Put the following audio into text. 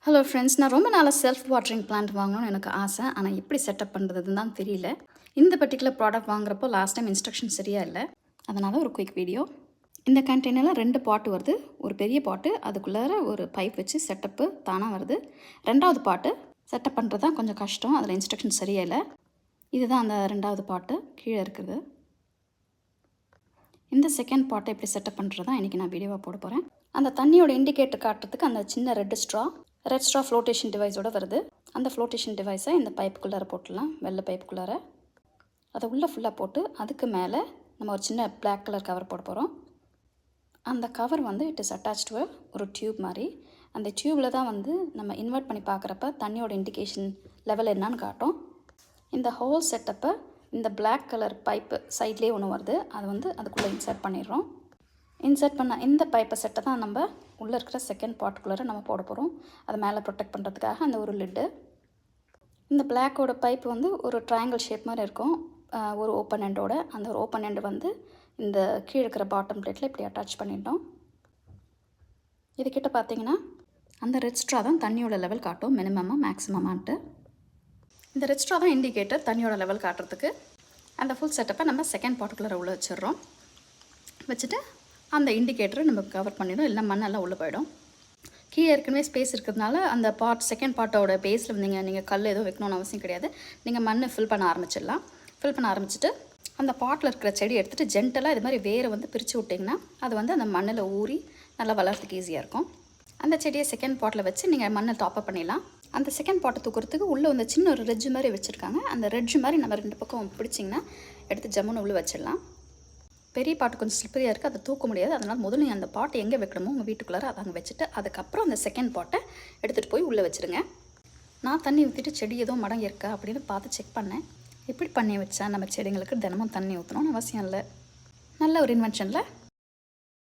Hello friends, நான் ரொம்ப நாளாக செல்ஃப் வாட்டரிங் பிளான்ட் வாங்கணும்னு எனக்கு ஆசை. ஆனால் எப்படி செட்டப் பண்ணுறதுன்னு தான் தெரியல. இந்த பர்டிகுலர் ப்ராடக்ட் வாங்குறப்போ லாஸ்ட் டைம் இன்ஸ்ட்ரக்ஷன் சரியாக இல்லை. அதனால் ஒரு குயிக் வீடியோ. இந்த கண்டெய்னரில் 2 பாட்டு வருது. ஒரு பெரிய பாட்டு, அதுக்குள்ளார ஒரு பைப் வச்சு செட்டப்பு தானாக வருது. 2வது பாட்டு செட்டப் பண்ணுறது தான் கொஞ்சம் கஷ்டம். அதில் இன்ஸ்ட்ரக்ஷன் சரியாக இல்லை. இதுதான் அந்த 2வது பாட்டு கீழே இருக்குது. இந்த செகண்ட் பாட்டை எப்படி செட்டப் பண்ணுறது தான் இன்றைக்கி நான் வீடியோவாக போட போகிறேன். அந்த தண்ணியோட இண்டிகேட்டர் காட்டுறதுக்கு அந்த சின்ன ரெட் ஸ்ட்ரா ஃப்ளோட்டேஷன் டிவைஸோட வருது. அந்த ஃப்ளோட்டேஷன் டிவைஸை இந்த பைப்புக்குள்ளார போட்டுடலாம். வெள்ளை பைப்புக்குள்ளார அதை உள்ளே ஃபுல்லாக போட்டு அதுக்கு மேலே நம்ம ஒரு சின்ன பிளாக் கலர் கவர் போட போகிறோம். அந்த கவர் வந்து இட் இஸ் அட்டாச் டு ஒரு டியூப் மாதிரி. அந்த டியூப்பில் தான் வந்து நம்ம இன்வெர்ட் பண்ணி பார்க்குறப்ப தண்ணியோட இண்டிகேஷன் லெவல் என்னன்னு காட்டும். இந்த ஹோல் செட்டப்பை இந்த பிளாக் கலர் பைப்பு சைட்லேயே ஒன்று வருது, அதை வந்து அதுக்குள்ளே இன்சர்ட் பண்ணிடுறோம். இன்சர்ட் பண்ண இந்த பைப்பை செட்டை தான் நம்ம உள்ளே இருக்கிற செகண்ட் பாட்டுக்குள்ளே நம்ம போட போகிறோம். அதை மேலே ப்ரொடெக்ட் பண்ணுறதுக்காக அந்த ஒரு லிட்டு. இந்த பிளாக்கோட பைப் வந்து ஒரு ட்ரையாங்கிள் ஷேப் மாதிரி இருக்கும், ஒரு ஓப்பன் எண்டோட. அந்த ஒரு ஓப்பன் எண்டு வந்து இந்த கீழே இருக்கிற பாட்டம் பிளேட்டில் இப்படி அட்டாச் பண்ணிட்டோம். இதுக்கிட்ட பார்த்தீங்கன்னா அந்த ரெட் ஸ்ட்ரா தான் தண்ணியோட லெவல் காட்டும், மினிமமாக மேக்ஸிமமான்ட்டு. இந்த ரெட் ஸ்ட்ரா தான் இண்டிகேட்டர் தண்ணியோட லெவல் காட்டுறதுக்கு. அந்த ஃபுல் செட்டப்பை நம்ம செகண்ட் பாட்டுக்குள்ளே உள்ளே வச்சிடுறோம். வச்சுட்டு அந்த இண்டிகேட்டரை நம்ம கவர் பண்ணிடும், இல்லை மண்ணெல்லாம் உள்ளே போயிடும். கீழே ஏற்கனவே ஸ்பேஸ் இருக்கிறதுனால அந்த செகண்ட் பார்ட்டோட பேஸில் நீங்கள் கல் எதுவும் வைக்கணும்னு அவசியம் கிடையாது. நீங்கள் மண்ணை ஃபில் பண்ண ஆரம்பிச்சிடலாம். ஃபில் பண்ண ஆரம்பிச்சுட்டு அந்த பாட்டில் இருக்கிற செடி எடுத்துகிட்டு ஜென்டலாக இது மாதிரி வேரை வந்து பிரித்து விட்டிங்கன்னா அது வந்து அந்த மண்ணில் ஊறி நல்லா வளர்கிறதுக்கு ஈஸியாக இருக்கும். அந்த செடியை செகண்ட் பாட்டில் வச்சு நீங்கள் மண்ணை டாப்அப் பண்ணிடலாம். அந்த செகண்ட் பாட்டை தூக்கிறதுக்கு உள்ளே வந்து சின்ன ஒரு ரெட்ஜ் மாதிரி வச்சுருக்காங்க. அந்த ரெட்ஜ் மாதிரி நம்ம 2 பக்கம் பிடிச்சிங்கன்னா எடுத்து ஜம்முன்னு உள்ளே வச்சிடலாம். பெரிய பாட்டு கொஞ்சம் ஸ்லிப்பரியாக இருக்குது, அதை தூக்க முடியாது. அதனால் முதல்ல நீங்கள் அந்த பாட்டை எங்கே வைக்கணுமோ உங்கள் வீட்டுக்குள்ளார அதை அங்கே வச்சுட்டு அதுக்கப்புறம் அந்த செகண்ட் பாட்டை எடுத்துகிட்டு போய் உள்ளே வச்சுருங்க. நான் தண்ணி ஊற்றிட்டு செடி எதுவும் மடங்கி இருக்கா அப்படின்னு பார்த்து செக் பண்ணேன். எப்படி பண்ணி வச்சா நம்ம செடிங்களுக்கு தினமும் தண்ணி ஊற்றணும்னு அவசியம் இல்லை. நல்ல ஒரு இன்வென்ஷனில்